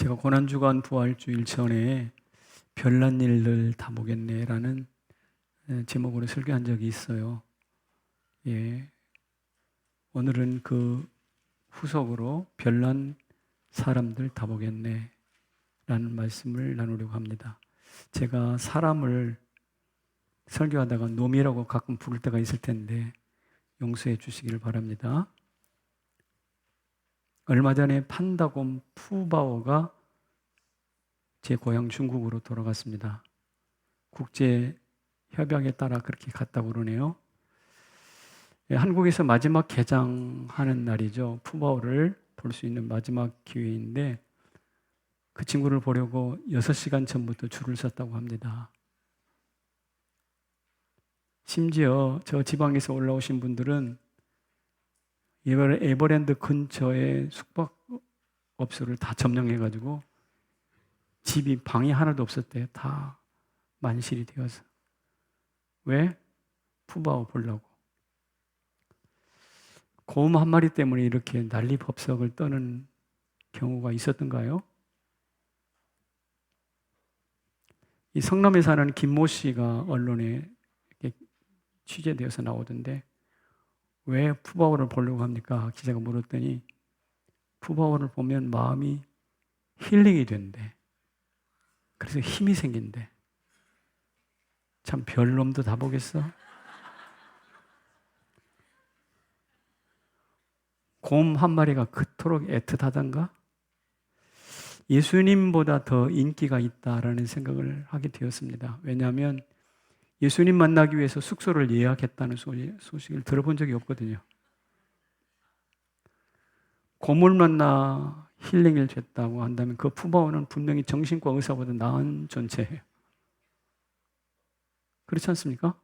제가 고난주간 부활주일 전에 별난 일들 다 보겠네라는 제목으로 설교한 적이 있어요. 예. 오늘은 그 후속으로 별난 사람들 다 보겠네 라는 말씀을 나누려고 합니다. 제가 사람을 설교하다가 놈이라고 가끔 부를 때가 있을 텐데 용서해 주시기를 바랍니다. 얼마 전에 판다곰 푸바오가 제 고향 중국으로 돌아갔습니다. 국제 협약에 따라 그렇게 갔다고 그러네요. 한국에서 마지막 개장하는 날이죠. 푸바오를 볼 수 있는 마지막 기회인데 그 친구를 보려고 6시간 전부터 줄을 섰다고 합니다. 심지어 저 지방에서 올라오신 분들은 에버랜드 근처에 숙박업소를 다 점령해가지고 방이 하나도 없었대요. 다 만실이 되어서. 왜? 푸바오 보려고. 곰 한 마리 때문에 이렇게 난리법석을 떠는 경우가 있었던가요? 이 성남에 사는 김모 씨가 언론에 취재되어서 나오던데 왜 푸바오를 보려고 합니까? 기자가 물었더니 푸바오를 보면 마음이 힐링이 된대. 그래서 힘이 생긴대. 참 별놈도 다 보겠어? 곰 한 마리가 그토록 애틋하단가? 예수님보다 더 인기가 있다라는 생각을 하게 되었습니다. 왜냐하면 예수님 만나기 위해서 숙소를 예약했다는 소식을 들어본 적이 없거든요. 곰을 만나 힐링을 됐다고 한다면 그 푸바오는 분명히 정신과 의사보다 나은 존재예요. 그렇지 않습니까?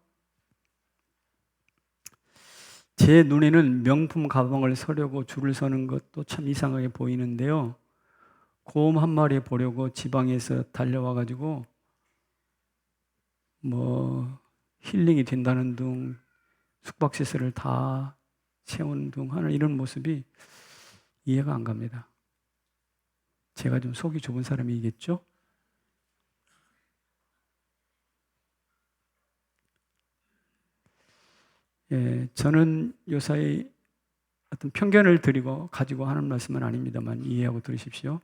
제 눈에는 명품 가방을 사려고 줄을 서는 것도 참 이상하게 보이는데요. 곰 한 마리 보려고 지방에서 달려와가지고 힐링이 된다는 둥, 숙박시설을 다 채우는 둥 하는 이런 모습이 이해가 안 갑니다. 제가 좀 속이 좁은 사람이겠죠? 예, 저는 요사이 어떤 편견을 가지고 하는 말씀은 아닙니다만 이해하고 들으십시오.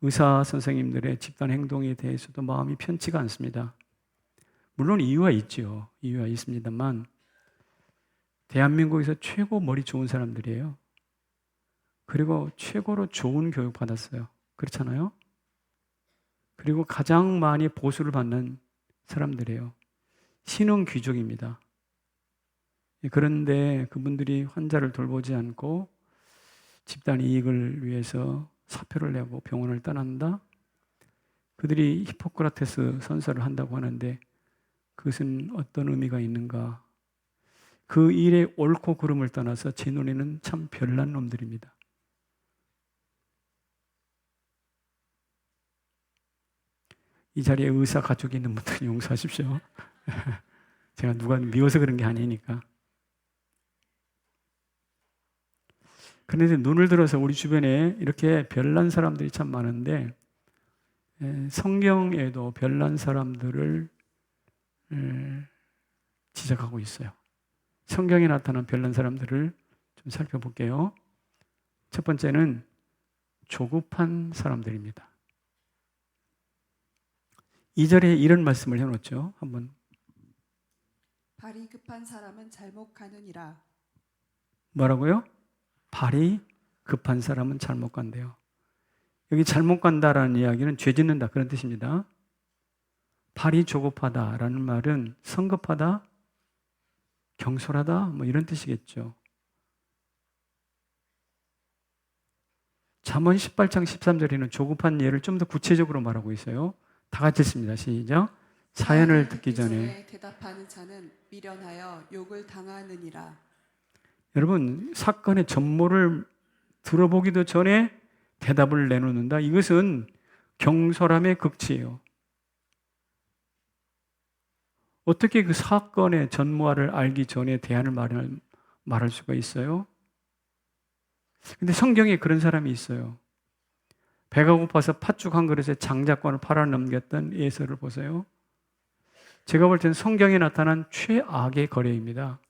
의사 선생님들의 집단 행동에 대해서도 마음이 편치가 않습니다. 물론 이유가 있죠. 이유가 있습니다만 대한민국에서 최고 머리 좋은 사람들이에요. 그리고 최고로 좋은 교육 받았어요. 그렇잖아요? 그리고 가장 많이 보수를 받는 사람들이에요. 신흥 귀족입니다. 그런데 그분들이 환자를 돌보지 않고 집단 이익을 위해서 사표를 내고 병원을 떠난다? 그들이 히포크라테스 선서를 한다고 하는데 그것은 어떤 의미가 있는가? 그 일의 옳고 그름을 떠나서 제 눈에는 참 별난 놈들입니다. 이 자리에 의사 가족이 있는 분들 용서하십시오. 제가 누가 미워서 그런 게 아니니까. 그런데 눈을 들어서 우리 주변에 이렇게 별난 사람들이 참 많은데 성경에도 별난 사람들을 지적하고 있어요. 성경에 나타난 별난 사람들을 좀 살펴볼게요. 첫 번째는 조급한 사람들입니다. 2절에 이런 말씀을 해놓죠. 한번. 발이 급한 사람은 잘못 가느니라. 뭐라고요? 발이 급한 사람은 잘못 간대요. 여기 잘못 간다라는 이야기는 죄 짓는다 그런 뜻입니다. 발이 조급하다라는 말은 성급하다, 경솔하다 이런 뜻이겠죠. 잠언 18장 13절에는 조급한 예를 좀 더 구체적으로 말하고 있어요. 다 같이 읽습니다. 시작. 사연을 듣기 전에 대답하는 자는 미련하여 욕을 당하느니라. 여러분, 사건의 전모를 들어보기도 전에 대답을 내놓는다. 이것은 경솔함의 극치예요. 어떻게 그 사건의 전모를 알기 전에 대안을 말할 수가 있어요? 근데 성경에 그런 사람이 있어요. 배가 고파서 팥죽 한 그릇에 장자권을 팔아넘겼던 에서를 보세요. 제가 볼 때는 성경에 나타난 최악의 거래입니다.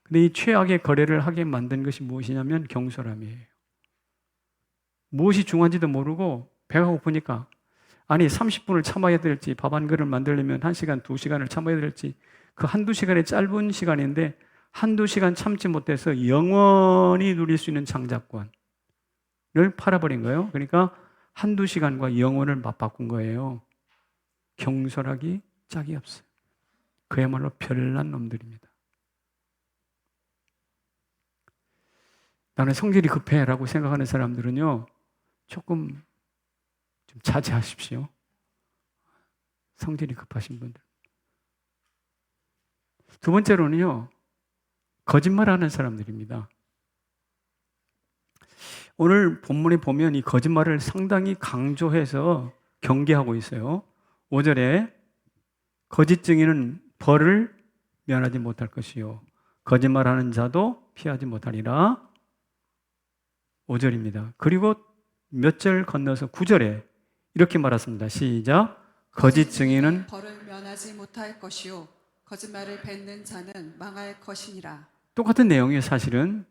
근데 이 최악의 거래를 하게 만든 것이 무엇이냐면 경솔함이에요. 무엇이 중요한지도 모르고 배가 고프니까 아니 30분을 참아야 될지 밥 한 그릇 만들려면 1시간, 2시간을 참아야 될지 그 한두 시간의 짧은 시간인데 한두 시간 참지 못해서 영원히 누릴 수 있는 장자권을 팔아버린 거예요. 그러니까 한두 시간과 영혼을 맞바꾼 거예요. 경솔하기 짝이 없어요. 그야말로 별난 놈들입니다. 나는 성질이 급해라고 생각하는 사람들은요, 조금 좀 자제하십시오. 성질이 급하신 분들. 두 번째로는요, 거짓말하는 사람들입니다. 오늘 본문에 보면 이 거짓말을 상당히 강조해서 경계하고 있어요. 5절에 거짓 증인은 벌을 면하지 못할 것이요 거짓말하는 자도 피하지 못하리라. 5절입니다. 그리고 몇 절 건너서 9절에 이렇게 말했습니다. 시작. 거짓 증인은 벌을 면하지 못할 것이요 거짓말을 뱉는 자는 망할 것이니라. 똑같은 내용이에요, 사실은.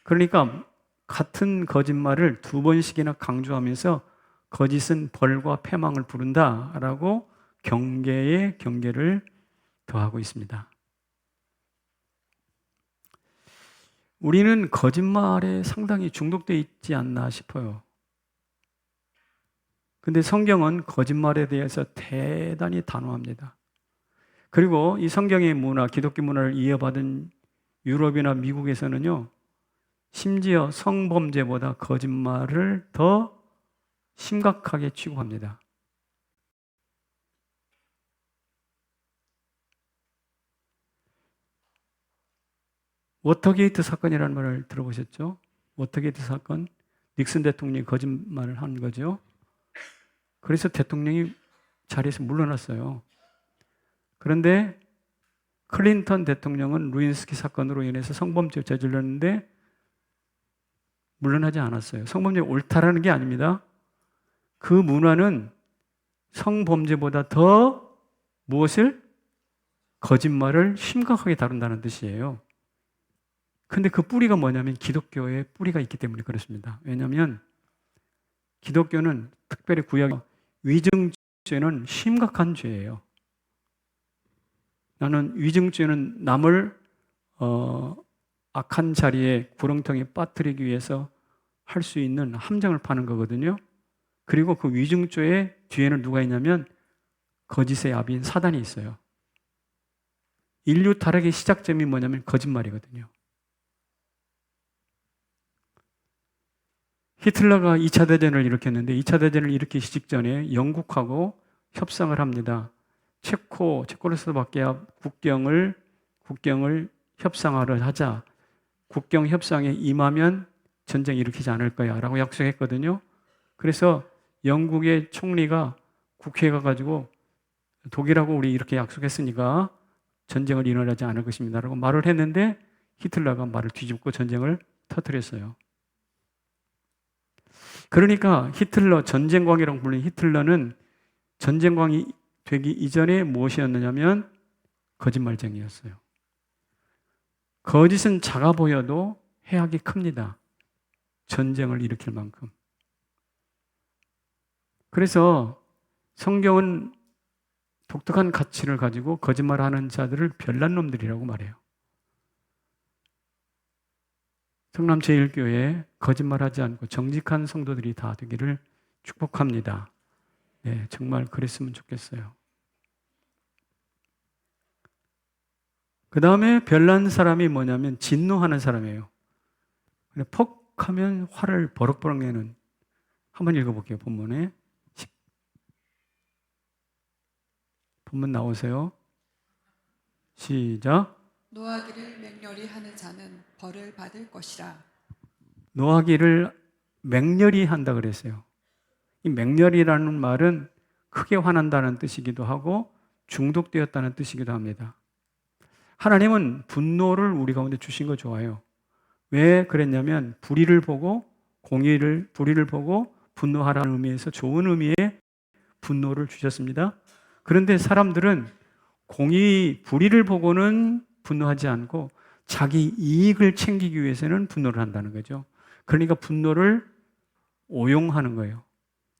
그러니까 같은 거짓말을 두 번씩이나 강조하면서 거짓은 벌과 패망을 부른다라고 경계에 경계를 더하고 있습니다. 우리는 거짓말에 상당히 중독되어 있지 않나 싶어요. 근데 성경은 거짓말에 대해서 대단히 단호합니다. 그리고 이 성경의 문화, 기독교 문화를 이어받은 유럽이나 미국에서는요, 심지어 성범죄보다 거짓말을 더 심각하게 취급합니다. 워터게이트 사건이라는 말을 들어보셨죠? 워터게이트 사건, 닉슨 대통령이 거짓말을 한 거죠. 그래서 대통령이 자리에서 물러났어요. 그런데 클린턴 대통령은 루인스키 사건으로 인해서 성범죄를 저질렀는데 물러나지 않았어요. 성범죄가 옳다라는 게 아닙니다. 그 문화는 성범죄보다 더 무엇을? 거짓말을 심각하게 다룬다는 뜻이에요. 근데 그 뿌리가 뭐냐면 기독교의 뿌리가 있기 때문에 그렇습니다. 왜냐하면 기독교는 특별히 구약 위증죄는 심각한 죄예요. 나는 위증죄는 남을 악한 자리에 구렁텅이에 빠뜨리기 위해서 할 수 있는 함정을 파는 거거든요. 그리고 그 위증죄의 뒤에는 누가 있냐면 거짓의 아비인 사단이 있어요. 인류 타락의 시작점이 뭐냐면 거짓말이거든요. 히틀러가 2차 대전을 일으켰는데 2차 대전을 일으키기 직전에 영국하고 협상을 합니다. 체코스로바키아 국경을 협상하러 하자. 국경 협상에 임하면 전쟁 일으키지 않을 거야 라고 약속했거든요. 그래서 영국의 총리가 국회에 가가지고 독일하고 우리 이렇게 약속했으니까 전쟁을 일어나지 않을 것입니다 라고 말을 했는데 히틀러가 말을 뒤집고 전쟁을 터뜨렸어요. 그러니까 히틀러, 전쟁광이라고 불리는 히틀러는 전쟁광이 되기 이전에 무엇이었느냐면 거짓말쟁이였어요. 거짓은 작아 보여도 해악이 큽니다. 전쟁을 일으킬 만큼. 그래서 성경은 독특한 가치를 가지고 거짓말하는 자들을 별난 놈들이라고 말해요. 성남 제1교회 거짓말하지 않고 정직한 성도들이 다 되기를 축복합니다. 네, 정말 그랬으면 좋겠어요. 그 다음에 별난 사람이 뭐냐면 진노하는 사람이에요. 퍽 하면 화를 버럭버럭 내는. 한번 읽어볼게요. 본문에. 본문 나오세요. 시작. 노하기를 맹렬히 하는 자는 벌을 받을 것이라. 노하기를 맹렬히 한다 그랬어요. 이 맹렬이라는 말은 크게 화난다는 뜻이기도 하고 중독되었다는 뜻이기도 합니다. 하나님은 분노를 우리 가운데 주신 거 좋아요. 왜 그랬냐면 불의를 보고 분노하라는 의미에서 좋은 의미의 분노를 주셨습니다. 그런데 사람들은 불의를 보고는 분노하지 않고 자기 이익을 챙기기 위해서는 분노를 한다는 거죠. 그러니까 분노를 오용하는 거예요.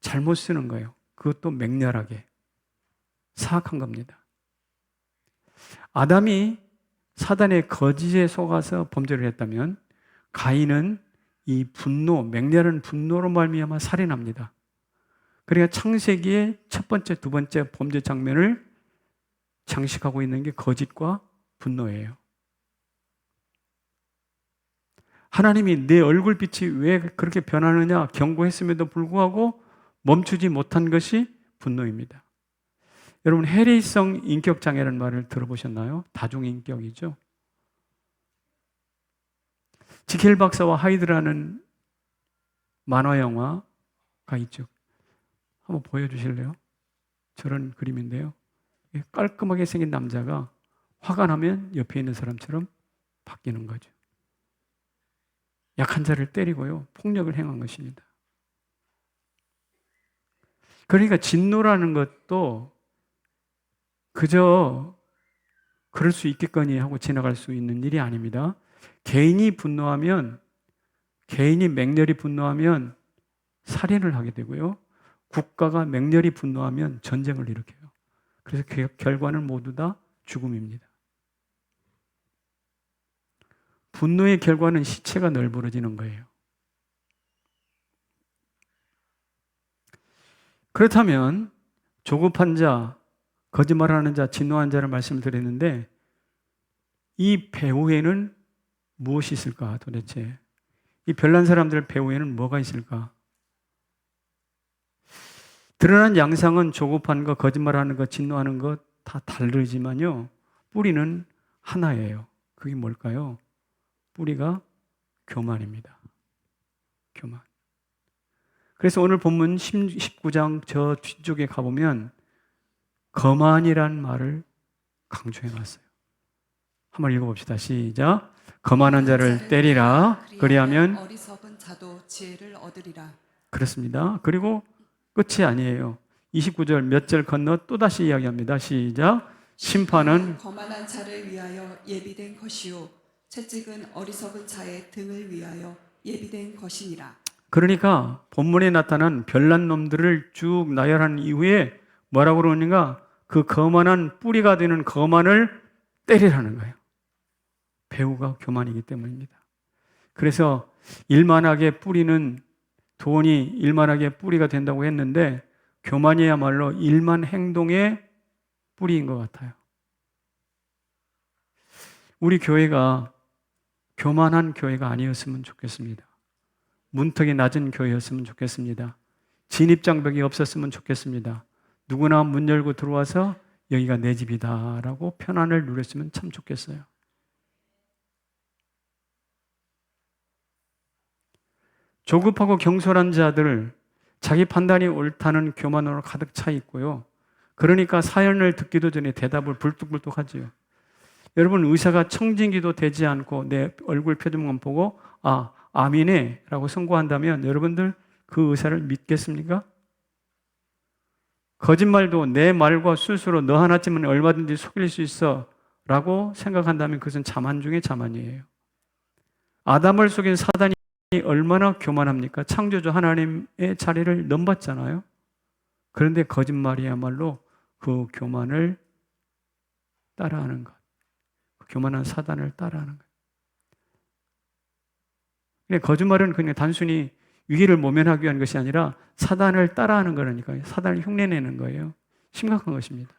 잘못 쓰는 거예요. 그것도 맹렬하게. 사악한 겁니다. 아담이 사단의 거짓에 속아서 범죄를 했다면 가인은 이 분노, 맹렬한 분노로 말미암아 살인합니다. 그러니까 창세기의 첫 번째, 두 번째 범죄 장면을 장식하고 있는 게 거짓과 분노예요. 하나님이 내 얼굴빛이 왜 그렇게 변하느냐 경고했음에도 불구하고 멈추지 못한 것이 분노입니다. 여러분, 해리성 인격장애라는 말을 들어보셨나요? 다중인격이죠. 지켈 박사와 하이드라는 만화 영화가 있죠. 한번 보여주실래요? 저런 그림인데요. 깔끔하게 생긴 남자가 화가 나면 옆에 있는 사람처럼 바뀌는 거죠. 약한 자를 때리고요. 폭력을 행한 것입니다. 그러니까 진노라는 것도 그저 그럴 수 있겠거니 하고 지나갈 수 있는 일이 아닙니다. 개인이 맹렬히 분노하면 살인을 하게 되고요. 국가가 맹렬히 분노하면 전쟁을 일으켜요. 그래서 그 결과는 모두 다 죽음입니다. 분노의 결과는 시체가 널브러지는 거예요. 그렇다면 조급한 자, 거짓말하는 자, 진노한 자를 말씀드렸는데 이 배후에는 무엇이 있을까 도대체? 이 별난 사람들 배후에는 뭐가 있을까? 드러난 양상은 조급한 것, 거짓말하는 것, 진노하는 것 다 다르지만요. 뿌리는 하나예요. 그게 뭘까요? 뿌리가 교만입니다. 교만. 그래서 오늘 본문 19장 저 뒤쪽에 가보면 거만이란 말을 강조해 놨어요. 한번 읽어봅시다. 시작. 거만한 자를 때리라. 그리하면 어리석은 자도 지혜를 얻으리라. 그렇습니다. 그리고 끝이 아니에요. 29절 몇 절 건너 또다시 이야기합니다. 시작. 심판은 거만한 자를 위하여 예비된 것이요 채찍은 어리석은 자의 등을 위하여 예비된 것이니라. 그러니까 본문에 나타난 별난 놈들을 쭉 나열한 이후에 뭐라고 그러는가? 그 거만한 뿌리가 되는 거만을 때리라는 거예요. 배후가 교만이기 때문입니다. 그래서 일만하게 뿌리는 돈이 일만하게 뿌리가 된다고 했는데 교만이야말로 일만 행동의 뿌리인 것 같아요. 우리 교회가 교만한 교회가 아니었으면 좋겠습니다. 문턱이 낮은 교회였으면 좋겠습니다. 진입장벽이 없었으면 좋겠습니다. 누구나 문 열고 들어와서 여기가 내 집이다라고 편안을 누렸으면 참 좋겠어요. 조급하고 경솔한 자들, 자기 판단이 옳다는 교만으로 가득 차 있고요. 그러니까 사연을 듣기도 전에 대답을 불뚝불뚝 하지요. 여러분, 의사가 청진기도 되지 않고 내 얼굴 표정만 보고 아멘에 라고 선고한다면 여러분들 그 의사를 믿겠습니까? 거짓말도 내 말과 술수로 너 하나쯤은 얼마든지 속일 수 있어 라고 생각한다면 그것은 자만 중에 자만이에요. 아담을 속인 사단이 얼마나 교만합니까? 창조주 하나님의 자리를 넘봤잖아요. 그런데 거짓말이야말로 그 교만을 따라하는 것. 그 교만한 사단을 따라하는 것. 거짓말은 그냥 단순히 위기를 모면하기 위한 것이 아니라 사단을 따라하는 거라니까요. 사단을 흉내내는 거예요. 심각한 것입니다.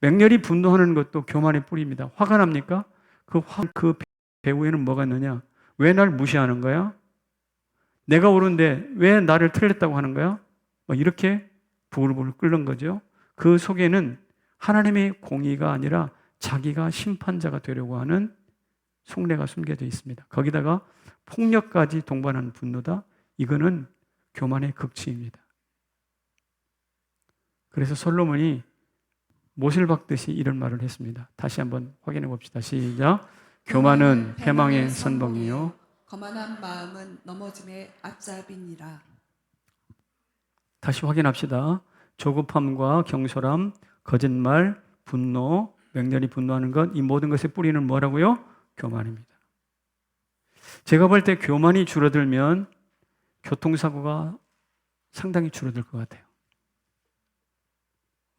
맹렬히 분노하는 것도 교만의 뿌리입니다. 화가 납니까? 그 배후에는 뭐가 있느냐? 왜 날 무시하는 거야? 내가 옳은데 왜 나를 틀렸다고 하는 거야? 이렇게 부글부글 끓는 거죠. 그 속에는 하나님의 공의가 아니라 자기가 심판자가 되려고 하는 속내가 숨겨져 있습니다. 거기다가 폭력까지 동반한 분노다. 이거는 교만의 극치입니다. 그래서 솔로몬이 못을 박듯이 이런 말을 했습니다. 다시 한번 확인해 봅시다. 시작. 교만은 패망의 선봉이요. 거만한 마음은 넘어짐의 앞잡이니라. 다시 확인합시다. 조급함과 경솔함, 거짓말, 분노, 맹렬히 분노하는 것, 이 모든 것의 뿌리는 뭐라고요? 교만입니다. 제가 볼 때 교만이 줄어들면 교통사고가 상당히 줄어들 것 같아요.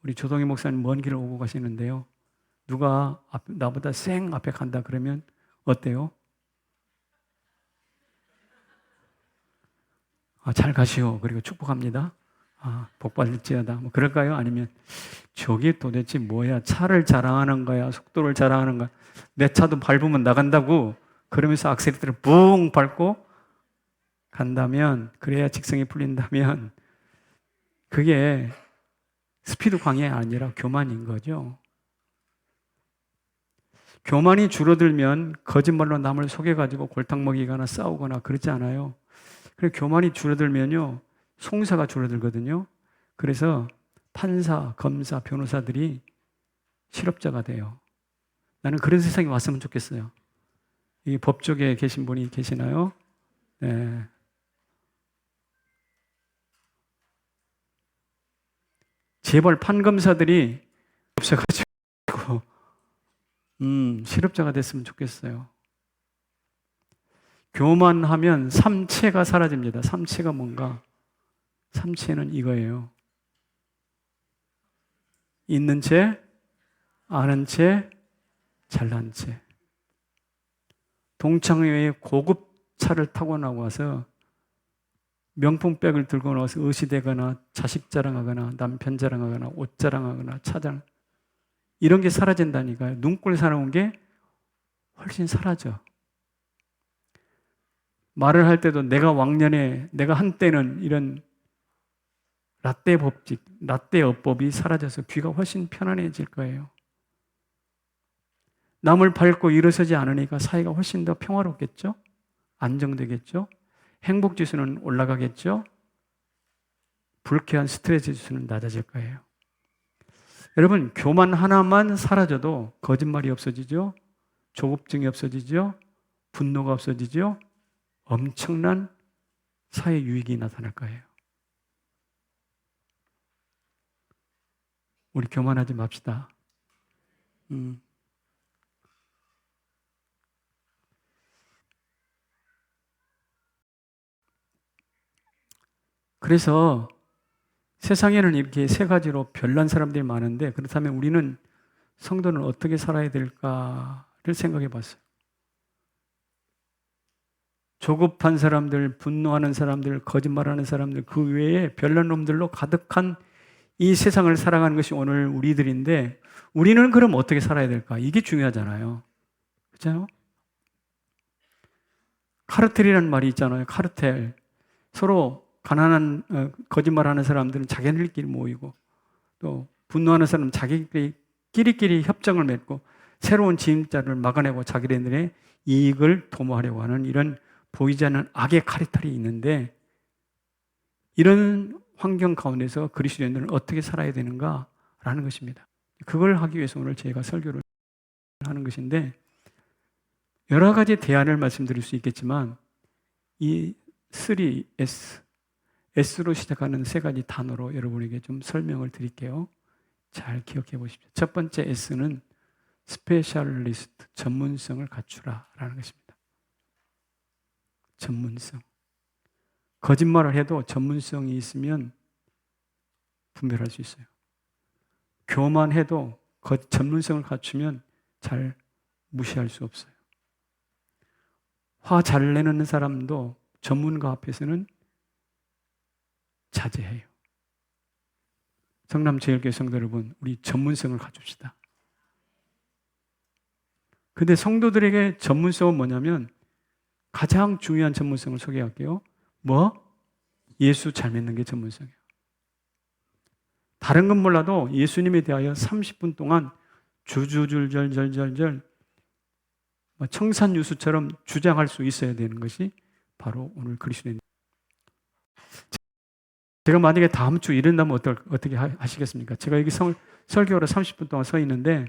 우리 조동희 목사님 먼 길을 오고 가시는데요. 누가 나보다 쌩 앞에 간다 그러면 어때요? 잘 가시오. 그리고 축복합니다. 복 받을지어다. 뭐 그럴까요? 아니면 저게 도대체 뭐야? 차를 자랑하는 거야? 속도를 자랑하는 거야? 내 차도 밟으면 나간다고 그러면서 악셀레터를 뿡 밟고 간다면, 그래야 직성이 풀린다면 그게 스피드 광해가 아니라 교만인 거죠. 교만이 줄어들면 거짓말로 남을 속여가지고 골탕 먹이거나 싸우거나 그러지 않아요. 그리고 교만이 줄어들면요, 송사가 줄어들거든요. 그래서 판사, 검사, 변호사들이 실업자가 돼요. 나는 그런 세상이 왔으면 좋겠어요. 이 법 쪽에 계신 분이 계시나요? 네. 재벌 판검사들이 없어가지고 실업자가 됐으면 좋겠어요. 교만하면 삼체가 사라집니다. 삼체가 뭔가? 삼체는 이거예요. 있는 채, 아는 채, 잘난 채. 동창회에 고급 차를 타고 나와서 명품백을 들고 나와서 의시되거나 자식 자랑하거나 남편 자랑하거나 옷 자랑하거나 차 자랑, 이런 게 사라진다니까요. 눈꼴 사나운 게 훨씬 사라져. 말을 할 때도 내가 왕년에, 내가 한때는 이런 라떼 법칙, 라떼 어법이 사라져서 귀가 훨씬 편안해질 거예요. 남을 밟고 일어서지 않으니까 사회가 훨씬 더 평화롭겠죠? 안정되겠죠? 행복 지수는 올라가겠죠? 불쾌한 스트레스 지수는 낮아질 거예요. 여러분, 교만 하나만 사라져도 거짓말이 없어지죠? 조급증이 없어지죠? 분노가 없어지죠? 엄청난 사회 유익이 나타날 거예요. 우리 교만하지 맙시다. 그래서 세상에는 이렇게 세 가지로 별난 사람들이 많은데, 그렇다면 우리는 성도는 어떻게 살아야 될까를 생각해 봤어요. 조급한 사람들, 분노하는 사람들, 거짓말하는 사람들, 그 외에 별난 놈들로 가득한 이 세상을 살아가는 것이 오늘 우리들인데, 우리는 그럼 어떻게 살아야 될까? 이게 중요하잖아요. 그렇죠? 카르텔이라는 말이 있잖아요. 카르텔. 서로 가난한 거짓말하는 사람들은 자기들끼리 모이고, 또 분노하는 사람은 자기끼리 협정을 맺고 새로운 진입자를 막아내고 자기네들의 이익을 도모하려고 하는 이런 보이지 않는 악의 카르텔이 있는데, 이런 환경 가운데서 그리스도인들은 어떻게 살아야 되는가라는 것입니다. 그걸 하기 위해서 오늘 제가 설교를 하는 것인데, 여러 가지 대안을 말씀드릴 수 있겠지만 이 3S, S로 시작하는 세 가지 단어로 여러분에게 좀 설명을 드릴게요. 잘 기억해 보십시오. 첫 번째 S는 스페셜리스트, 전문성을 갖추라라는 것입니다. 전문성. 거짓말을 해도 전문성이 있으면 분별할 수 있어요. 교만해도 전문성을 갖추면 잘 무시할 수 없어요. 화 잘 내는 사람도 전문가 앞에서는 자제해요. 성남제일교회 성도 여러분, 우리 전문성을 갖춥시다. 근데 성도들에게 전문성은 뭐냐면, 가장 중요한 전문성을 소개할게요. 예수 잘 믿는 게 전문성이에요. 다른 건 몰라도 예수님에 대하여 30분 동안 줄줄줄절절절절 청산유수처럼 주장할 수 있어야 되는 것이 바로 오늘 그리스도인. 제가 만약에 다음 주 이른다면 어떻게 하시겠습니까? 제가 여기 설교로 30분 동안 서 있는데,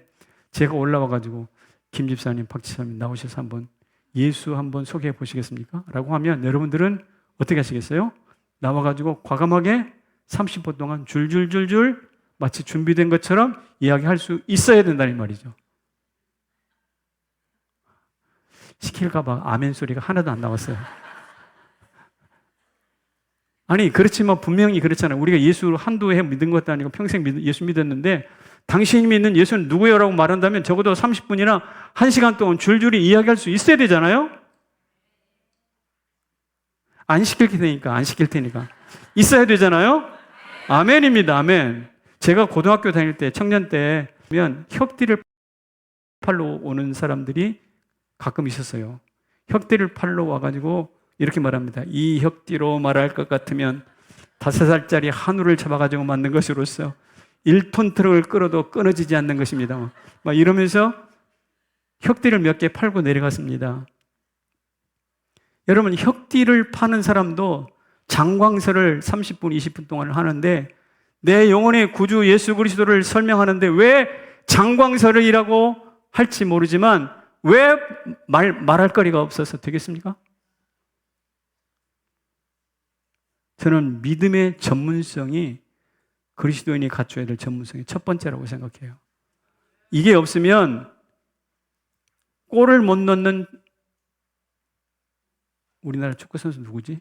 제가 올라와가지고 김 집사님, 박 집사님 나오셔서 한번 예수 한번 소개해 보시겠습니까? 라고 하면 여러분들은 어떻게 하시겠어요? 나와가지고 과감하게 30분 동안 줄줄줄줄 마치 준비된 것처럼 이야기할 수 있어야 된다는 말이죠. 시킬까봐 아멘 소리가 하나도 안 나왔어요. 아니, 그렇지만 분명히 그렇잖아요. 우리가 예수를 한두 해 믿은 것도 아니고 평생 예수 믿었는데 당신이 믿는 예수는 누구예요? 라고 말한다면 적어도 30분이나 1시간 동안 줄줄이 이야기할 수 있어야 되잖아요? 안 시킬 테니까, 안 시킬 테니까. 있어야 되잖아요? 아멘입니다, 아멘. 제가 고등학교 다닐 때, 청년 때면 혁띠를 팔러 오는 사람들이 가끔 있었어요. 혁띠를 팔러 와가지고 이렇게 말합니다. 이 혁띠로 말할 것 같으면 5살짜리 한우를 잡아가지고 만든 것으로서 1톤 트럭을 끌어도 끊어지지 않는 것입니다. 막 이러면서 혁띠를 몇 개 팔고 내려갔습니다. 여러분, 혁띠를 파는 사람도 장광설을 30분, 20분 동안 하는데 내 영혼의 구주 예수 그리스도를 설명하는데 왜 장광설이라고 할지 모르지만 왜 말할 거리가 없어서 되겠습니까? 저는 믿음의 전문성이 그리스도인이 갖춰야 될 전문성이 첫 번째라고 생각해요. 이게 없으면 골을 못 넣는 우리나라 축구 선수 누구지?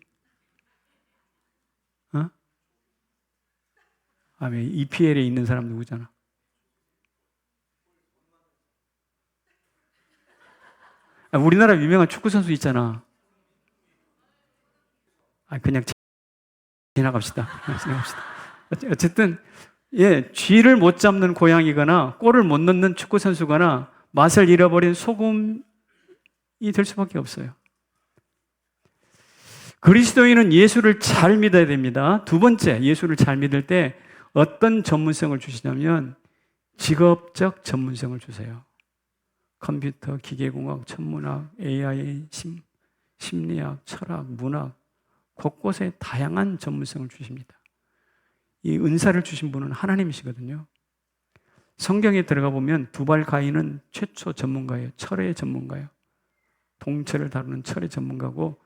어? EPL에 있는 사람 누구잖아. 우리나라 유명한 축구 선수 있잖아. 그냥 지나갑시다. 어쨌든 쥐를 못 잡는 고양이거나 골을 못 넣는 축구 선수거나 맛을 잃어버린 소금이 될 수밖에 없어요. 그리스도인은 예수를 잘 믿어야 됩니다. 두 번째, 예수를 잘 믿을 때 어떤 전문성을 주시냐면 직업적 전문성을 주세요. 컴퓨터, 기계공학, 천문학, AI, 심리학, 철학, 문학 곳곳에 다양한 전문성을 주십니다. 이 은사를 주신 분은 하나님이시거든요. 성경에 들어가 보면 두발 가인은 최초 전문가예요. 철의 전문가예요. 동철을 다루는 철의 전문가고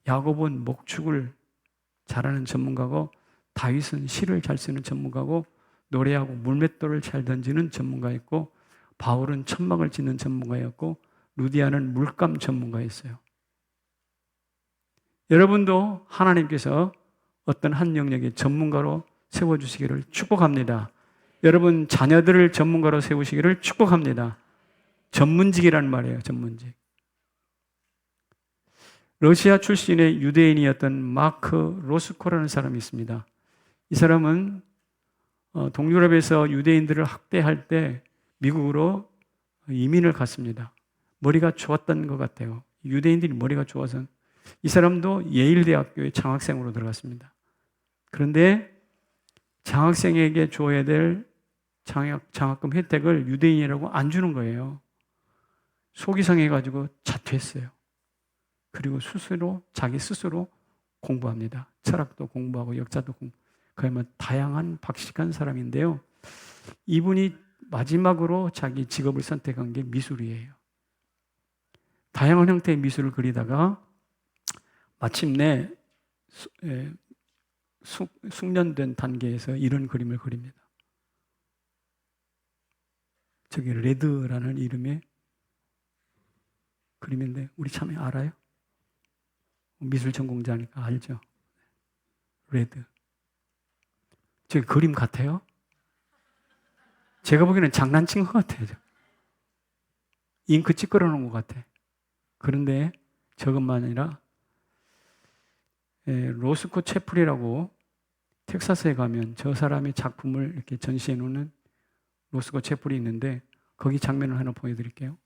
야곱은 목축을 잘하는 전문가고 다윗은 시를 잘 쓰는 전문가고 노래하고 물맷돌을 잘 던지는 전문가였고 바울은 천막을 짓는 전문가였고 루디아는 물감 전문가였어요. 여러분도 하나님께서 어떤 한 영역의 전문가로 세워주시기를 축복합니다. 여러분 자녀들을 전문가로 세우시기를 축복합니다. 전문직이라는 말이에요. 전문직. 러시아 출신의 유대인이었던 마크 로스코라는 사람이 있습니다. 이 사람은 동유럽에서 유대인들을 학대할 때 미국으로 이민을 갔습니다. 머리가 좋았던 것 같아요. 유대인들이 머리가 좋아서 이 사람도 예일대학교에 장학생으로 들어갔습니다. 그런데 장학생에게 줘야 될 장학금 혜택을 유대인이라고 안 주는 거예요. 속이 상해가지고 자퇴했어요. 그리고 자기 스스로 공부합니다. 철학도 공부하고 역사도 공부하고 그야말로 다양한 박식한 사람인데요. 이분이 마지막으로 자기 직업을 선택한 게 미술이에요. 다양한 형태의 미술을 그리다가 마침내 숙련된 단계에서 이런 그림을 그립니다. 저기 레드라는 이름의 그림인데 우리 참 알아요? 미술 전공자니까 알죠? 레드. 저기 그림 같아요? 제가 보기에는 장난친 것 같아요. 잉크 찌끄러 놓은 것 같아. 그런데 저것만 아니라 로스코 채플이라고 텍사스에 가면 저 사람의 작품을 이렇게 전시해 놓는 로스코 채플이 있는데 거기 장면을 하나 보여드릴게요.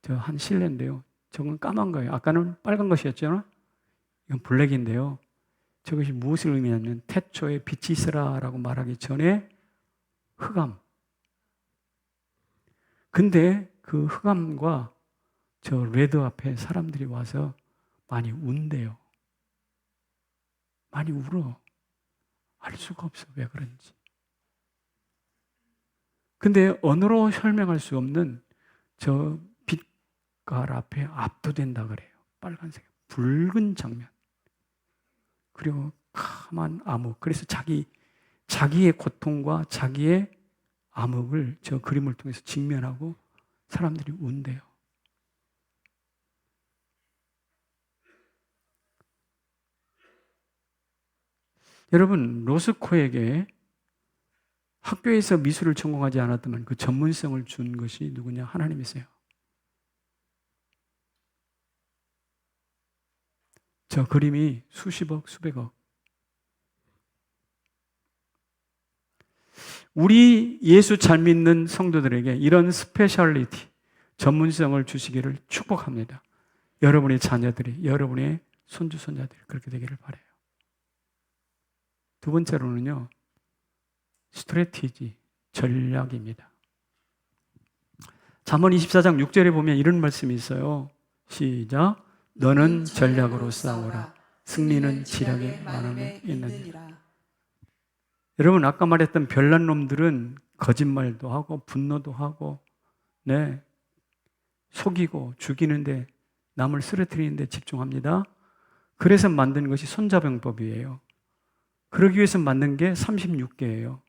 저 한 실내인데요. 저건 까만 거예요. 아까는 빨간 것이었죠? 이건 블랙인데요. 저것이 무엇을 의미하냐면 태초에 빛이 있으라라고 말하기 전에 흑암. 근데 그 흑암과 저 레드 앞에 사람들이 와서 많이 운대요. 많이 울어. 알 수가 없어. 왜 그런지. 근데 언어로 설명할 수 없는 저 빛깔 앞에 압도된다 그래요. 빨간색, 붉은 장면. 그리고 까만 암흑. 그래서 자기의 고통과 자기의 암흑을 저 그림을 통해서 직면하고 사람들이 운대요. 여러분, 로스코에게 학교에서 미술을 전공하지 않았다면 그 전문성을 준 것이 누구냐? 하나님이세요. 저 그림이 수십억, 수백억. 우리 예수 잘 믿는 성도들에게 이런 스페셜리티, 전문성을 주시기를 축복합니다. 여러분의 자녀들이, 여러분의 손주, 손자들이 그렇게 되기를 바라요. 두 번째로는요, 스트래티지, 전략입니다. 잠언 24장 6절에 보면 이런 말씀이 있어요. 시작. 너는 전략으로 싸우라. 승리는 지략의 마음에 있느니라. 여러분, 아까 말했던 별난 놈들은 거짓말도 하고 분노도 하고 속이고 죽이는데 남을 쓰러뜨리는데 집중합니다. 그래서 만든 것이 손자병법이에요. 그러기 위해서 만든 게 36개예요.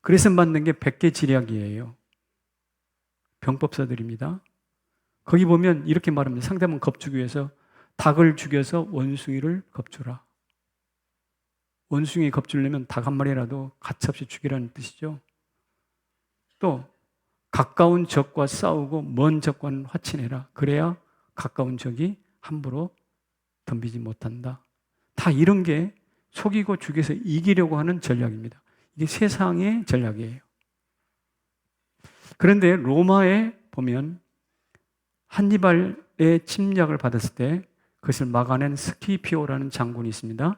그래서 만든 게 100개 지략이에요. 병법사들입니다. 거기 보면 이렇게 말합니다. 상대방 겁주기 위해서 닭을 죽여서 원숭이를 겁주라. 원숭이 겁주려면 닭 한 마리라도 가차없이 죽이라는 뜻이죠. 또 가까운 적과 싸우고 먼 적과는 화친해라. 그래야 가까운 적이 함부로 덤비지 못한다. 다 이런 게 속이고 죽여서 이기려고 하는 전략입니다. 이게 세상의 전략이에요. 그런데 로마에 보면 한니발의 침략을 받았을 때 그것을 막아낸 스키피오라는 장군이 있습니다.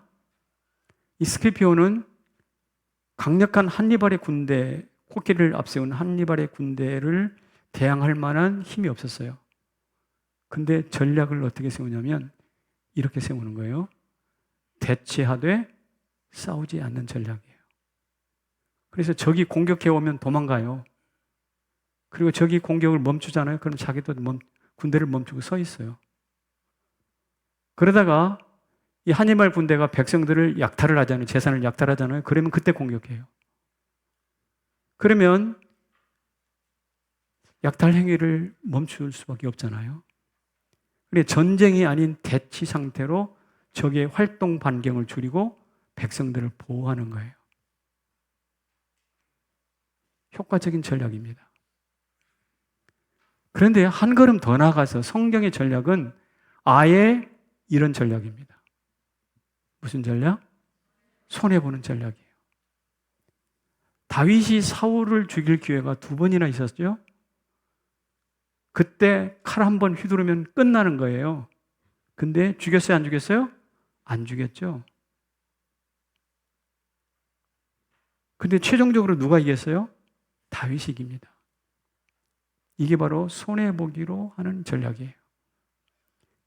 이 스키피오는 강력한 한니발의 군대, 코끼리를 앞세운 한니발의 군대를 대항할 만한 힘이 없었어요. 근데 전략을 어떻게 세우냐면 이렇게 세우는 거예요. 대치하되 싸우지 않는 전략이에요. 그래서 적이 공격해 오면 도망가요. 그리고 적이 공격을 멈추잖아요. 그럼 자기도 군대를 멈추고 서 있어요. 그러다가 이 한니발 군대가 백성들을 약탈을 하잖아요. 재산을 약탈하잖아요. 그러면 그때 공격해요. 그러면 약탈 행위를 멈출 수밖에 없잖아요. 그런데 전쟁이 아닌 대치 상태로 적의 활동 반경을 줄이고 백성들을 보호하는 거예요. 효과적인 전략입니다. 그런데 한 걸음 더 나아가서 성경의 전략은 아예 이런 전략입니다. 무슨 전략? 손해보는 전략이에요. 다윗이 사울을 죽일 기회가 2번이나 있었죠? 그때 칼 한 번 휘두르면 끝나는 거예요. 근데 죽였어요? 안 죽였어요? 안 죽였죠. 근데 최종적으로 누가 이겼어요? 다윗이 이깁니다. 이게 바로 손해보기로 하는 전략이에요.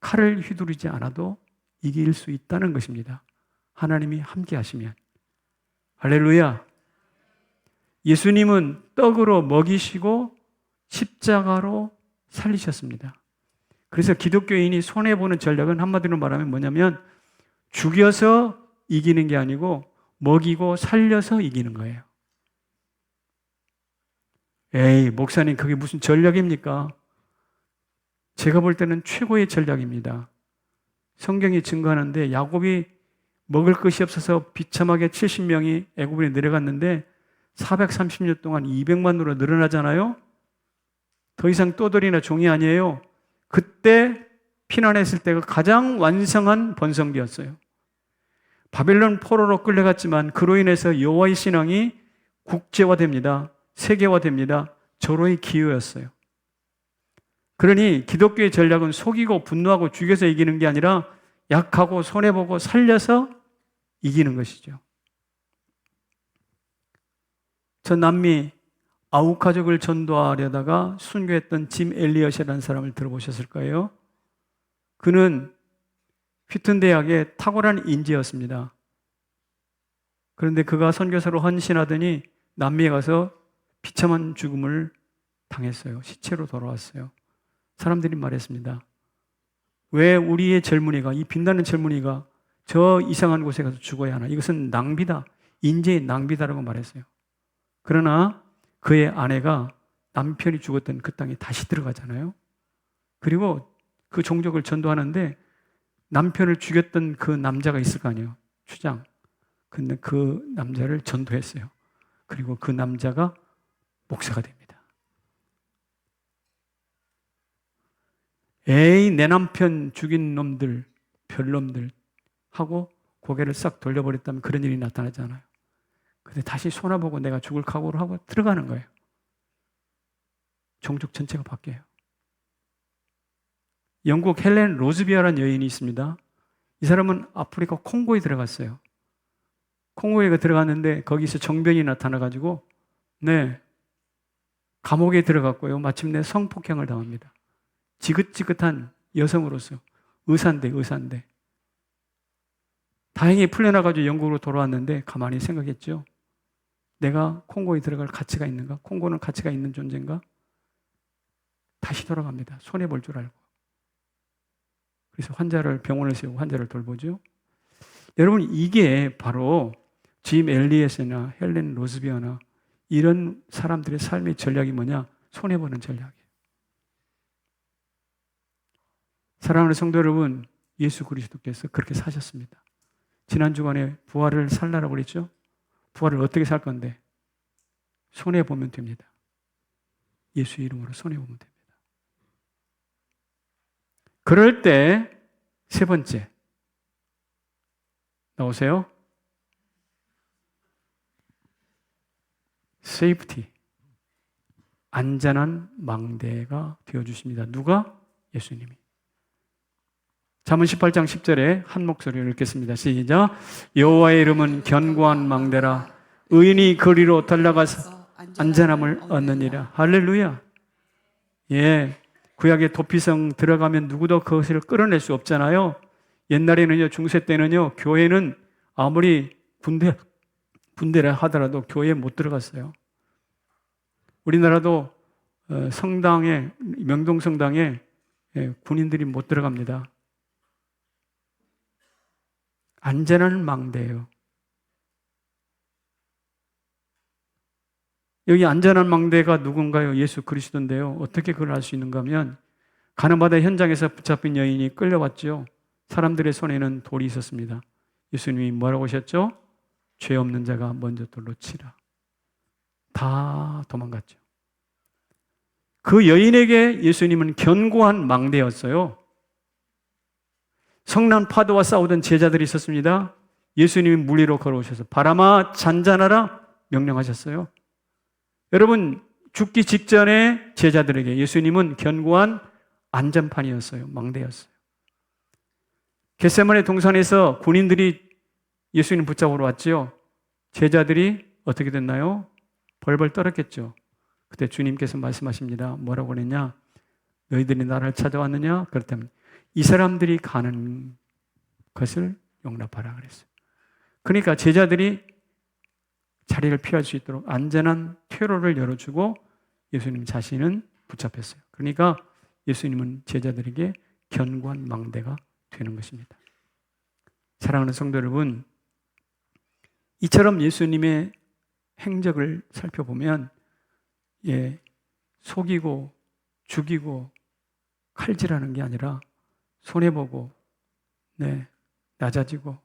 칼을 휘두르지 않아도 이길 수 있다는 것입니다. 하나님이 함께 하시면. 할렐루야. 예수님은 떡으로 먹이시고 십자가로 살리셨습니다. 그래서 기독교인이 손해보는 전략은 한마디로 말하면 뭐냐면 죽여서 이기는 게 아니고 먹이고 살려서 이기는 거예요. 에이, 목사님 그게 무슨 전략입니까? 제가 볼 때는 최고의 전략입니다. 성경이 증거하는데 야곱이 먹을 것이 없어서 비참하게 70명이 애굽에 내려갔는데 430년 동안 200만으로 늘어나잖아요. 더 이상 떠돌이나 종이 아니에요. 그때 피난했을 때가 가장 완성한 번성기였어요. 바벨론 포로로 끌려갔지만 그로 인해서 여호와의 신앙이 국제화됩니다. 세계화됩니다. 절호의 기회였어요. 그러니 기독교의 전략은 속이고 분노하고 죽여서 이기는 게 아니라 약하고 손해보고 살려서 이기는 것이죠. 저 남미 아우카족을 전도하려다가 순교했던 짐 엘리엇이라는 사람을 들어보셨을 거예요. 그는 휘튼 대학의 탁월한 인재였습니다. 그런데 그가 선교사로 헌신하더니 남미에 가서 비참한 죽음을 당했어요. 시체로 돌아왔어요. 사람들이 말했습니다. 왜 우리의 젊은이가, 이 빛나는 젊은이가 저 이상한 곳에 가서 죽어야 하나. 이것은 낭비다. 인재의 낭비다라고 말했어요. 그러나 그의 아내가 남편이 죽었던 그 땅에 다시 들어가잖아요. 그리고 그 종족을 전도하는데 남편을 죽였던 그 남자가 있을 거 아니에요. 추장. 근데 그 남자를 전도했어요. 그리고 그 남자가 목사가 됩니다. 에이, 내 남편 죽인 놈들, 별놈들 하고 고개를 싹 돌려버렸다면 그런 일이 나타나지 않아요. 근데 다시 손아보고 내가 죽을 각오를 하고 들어가는 거예요. 종족 전체가 바뀌어요. 영국 헬렌 로즈비아라는 여인이 있습니다. 이 사람은 아프리카 콩고에 들어갔어요. 콩고에 들어갔는데 거기서 정변이 나타나가지고 감옥에 들어갔고요. 마침내 성폭행을 당합니다. 지긋지긋한 여성으로서 의사인데 다행히 풀려나가지고 영국으로 돌아왔는데 가만히 생각했죠. 내가 콩고에 들어갈 가치가 있는가? 콩고는 가치가 있는 존재인가? 다시 돌아갑니다. 손해볼 줄 알고. 그래서 병원을 세우고 환자를 돌보죠. 여러분, 이게 바로 짐 엘리엇이나 헬렌 로즈비아나 이런 사람들의 삶의 전략이 뭐냐? 손해보는 전략이에요. 사랑하는 성도 여러분, 예수 그리스도께서 그렇게 사셨습니다. 지난 주간에 부활을 살라라고 그랬죠? 부활을 어떻게 살 건데? 손해보면 됩니다. 예수 이름으로 손해보면 됩니다. 그럴 때 세 번째 나오세요. 세이프티, 안전한 망대가 되어주십니다. 누가? 예수님이. 잠언 18장 10절에 한 목소리로 읽겠습니다. 시작. 여호와의 이름은 견고한 망대라. 의인이 거리로 달려가서 안전함을 얻느니라. 할렐루야. 예, 구약의 도피성 들어가면 누구도 그것을 끌어낼 수 없잖아요. 옛날에는요, 중세 때는요, 교회는 아무리 군대라 하더라도 교회에 못 들어갔어요. 우리나라도 성당에, 명동성당에 군인들이 못 들어갑니다. 안전한 망대예요. 여기 안전한 망대가 누군가요? 예수 그리스도인데요. 어떻게 그걸 알 수 있는가 하면 가늠바다 현장에서 붙잡힌 여인이 끌려왔죠. 사람들의 손에는 돌이 있었습니다. 예수님이 뭐라고 하셨죠? 죄 없는 자가 먼저 돌로 치라. 다 도망갔죠. 그 여인에게 예수님은 견고한 망대였어요. 성난 파도와 싸우던 제자들이 있었습니다. 예수님이 물 위로 걸어오셔서 바람아 잔잔하라 명령하셨어요. 여러분, 죽기 직전에 제자들에게 예수님은 견고한 안전판이었어요. 망대였어요. 겟세마네 동산에서 군인들이 예수님 붙잡으러 왔지요. 제자들이 어떻게 됐나요? 벌벌 떨었겠죠. 그때 주님께서 말씀하십니다. 뭐라고 그랬냐? 너희들이 나를 찾아왔느냐? 그렇다면 이 사람들이 가는 것을 용납하라 그랬어요. 그러니까 제자들이 자리를 피할 수 있도록 안전한 퇴로를 열어주고 예수님 자신은 붙잡혔어요. 그러니까 예수님은 제자들에게 견고한 망대가 되는 것입니다. 사랑하는 성도 여러분, 이처럼 예수님의 행적을 살펴보면 속이고 죽이고 칼질하는 게 아니라 손해보고 낮아지고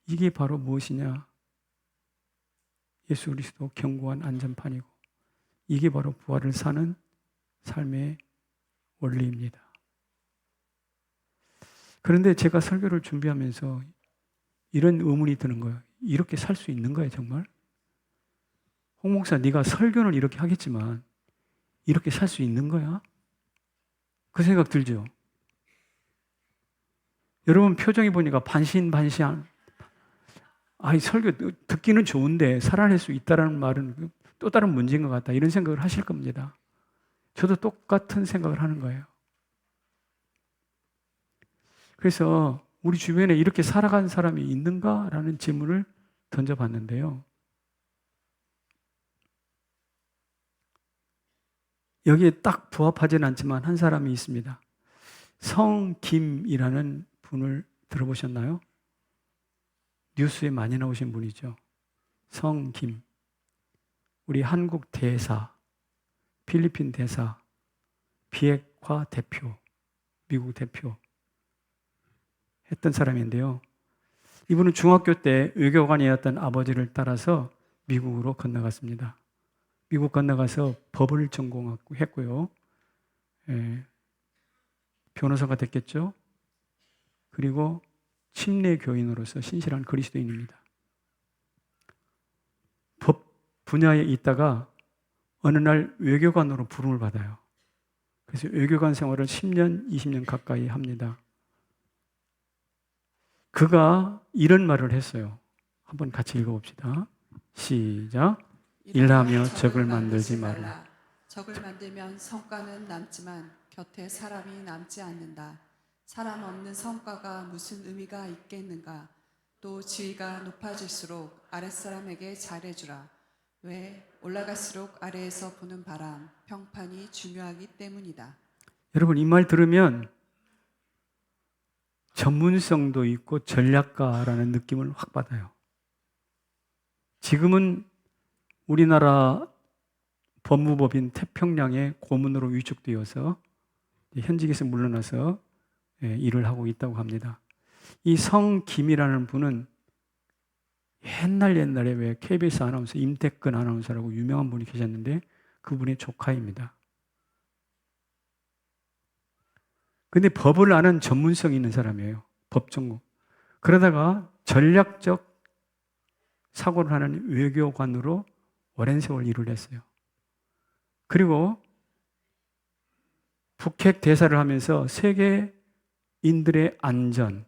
이게 바로 무엇이냐? 예수 그리스도 견고한 안전판이고 이게 바로 부활을 사는 삶의 원리입니다. 그런데 제가 설교를 준비하면서 이런 의문이 드는 거예요. 이렇게 살 수 있는 거예요, 정말? 홍 목사, 네가 설교는 이렇게 하겠지만 이렇게 살 수 있는 거야? 그 생각 들죠? 여러분 표정이 보니까 반신반의한. 설교 듣기는 좋은데 살아낼 수 있다는 말은 또 다른 문제인 것 같다. 이런 생각을 하실 겁니다. 저도 똑같은 생각을 하는 거예요. 그래서 우리 주변에 이렇게 살아간 사람이 있는가라는 질문을 던져봤는데요. 여기에 딱 부합하지는 않지만 한 사람이 있습니다. 성김이라는 분을 들어보셨나요? 뉴스에 많이 나오신 분이죠. 성김. 우리 한국 대사, 필리핀 대사, 비핵화 대표, 미국 대표 했던 사람인데요. 이분은 중학교 때 외교관이었던 아버지를 따라서 미국으로 건너갔습니다. 미국 건너가서 법을 전공했고요. 변호사가 됐겠죠. 그리고 침례 교인으로서 신실한 그리스도인입니다. 법 분야에 있다가 어느 날 외교관으로 부름을 받아요. 그래서 외교관 생활을 10년, 20년 가까이 합니다. 그가 이런 말을 했어요. 한번 같이 읽어봅시다. 시작. 일하며 적을 만들지 말라. 적을 만들면 성과는 남지만 곁에 사람이 남지 않는다. 사람 없는 성과가 무슨 의미가 있겠는가. 또 지위가 높아질수록 아랫사람에게 잘해주라. 왜? 올라갈수록 아래에서 부는 바람, 평판이 중요하기 때문이다. 여러분, 이 말 들으면 전문성도 있고 전략가라는 느낌을 확 받아요. 지금은 우리나라 법무법인 태평양의 고문으로 위촉되어서 현직에서 물러나서 일을 하고 있다고 합니다. 이 성김이라는 분은 옛날에 왜 KBS 아나운서 임태근 아나운서라고 유명한 분이 계셨는데 그분의 조카입니다. 근데 법을 아는 전문성이 있는 사람이에요. 법 전공. 그러다가 전략적 사고를 하는 외교관으로 오랜 세월 일을 했어요. 그리고 북핵 대사를 하면서 세계인들의 안전,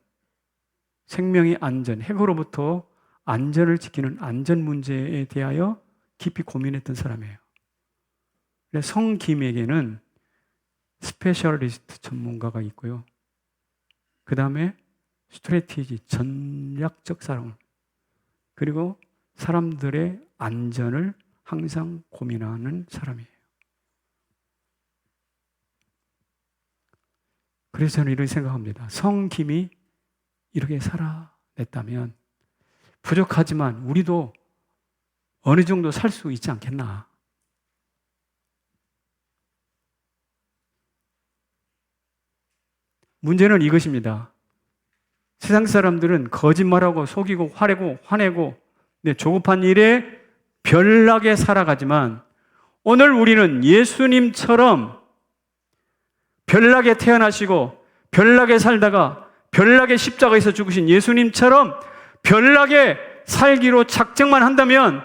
생명의 안전, 핵으로부터 안전을 지키는 안전 문제에 대하여 깊이 고민했던 사람이에요. 성김에게는 스페셜리스트 전문가가 있고요. 그 다음에 스트래티지, 전략적 사람, 그리고 사람들의 안전을 항상 고민하는 사람이에요. 그래서 저는 이렇게 생각합니다. 성김이 이렇게 살아냈다면 부족하지만 우리도 어느 정도 살 수 있지 않겠나. 문제는 이것입니다. 세상 사람들은 거짓말하고 속이고 화내고 조급한 일에 별나게 살아가지만 오늘 우리는 예수님처럼 별나게 태어나시고 별나게 살다가 별나게 십자가에서 죽으신 예수님처럼 별나게 살기로 작정만 한다면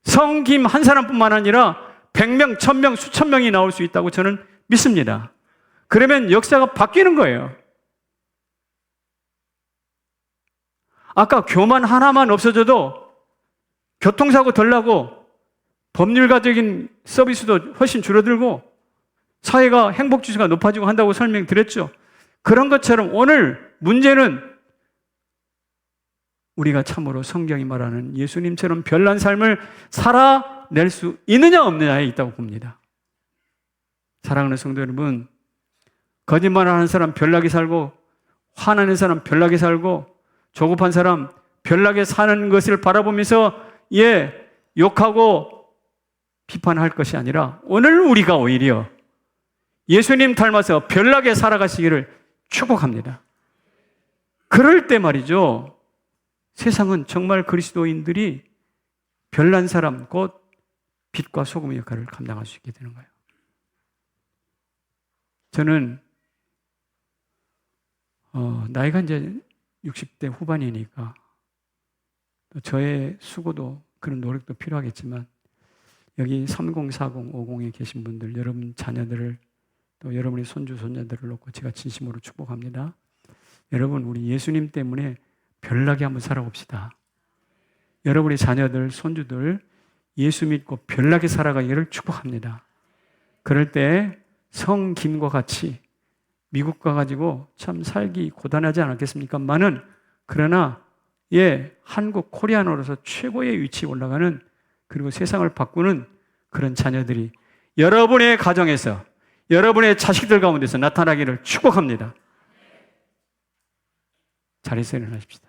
성김 한 사람뿐만 아니라 100명, 1000명, 수천 명이 나올 수 있다고 저는 믿습니다. 그러면 역사가 바뀌는 거예요. 아까 교만 하나만 없어져도 교통사고 덜 나고 법률가적인 서비스도 훨씬 줄어들고 사회가 행복지수가 높아지고 한다고 설명드렸죠. 그런 것처럼 오늘 문제는 우리가 참으로 성경이 말하는 예수님처럼 별난 삶을 살아낼 수 있느냐 없느냐에 있다고 봅니다. 사랑하는 성도 여러분, 거짓말하는 사람 별나게 살고 화나는 사람 별나게 살고 조급한 사람 별나게 사는 것을 바라보면서 욕하고 비판할 것이 아니라 오늘 우리가 오히려 예수님 닮아서 별나게 살아가시기를 축복합니다. 그럴 때 말이죠, 세상은 정말 그리스도인들이 별난 사람, 곧 빛과 소금의 역할을 감당할 수 있게 되는 거예요. 저는 나이가 이제 60대 후반이니까 또 저의 수고도 그런 노력도 필요하겠지만 여기 30, 40, 50에 계신 분들, 여러분 자녀들을 또 여러분의 손주, 손녀들을 놓고 제가 진심으로 축복합니다. 여러분, 우리 예수님 때문에 별나게 한번 살아봅시다. 여러분의 자녀들, 손주들 예수 믿고 별나게 살아가기를 축복합니다. 그럴 때 성김과 같이 미국 가가지고 참 살기 고단하지 않았겠습니까? 그러나 한국 코리아노로서 최고의 위치에 올라가는, 그리고 세상을 바꾸는 그런 자녀들이 여러분의 가정에서, 여러분의 자식들 가운데서 나타나기를 축복합니다. 자리에서 일어나십시다.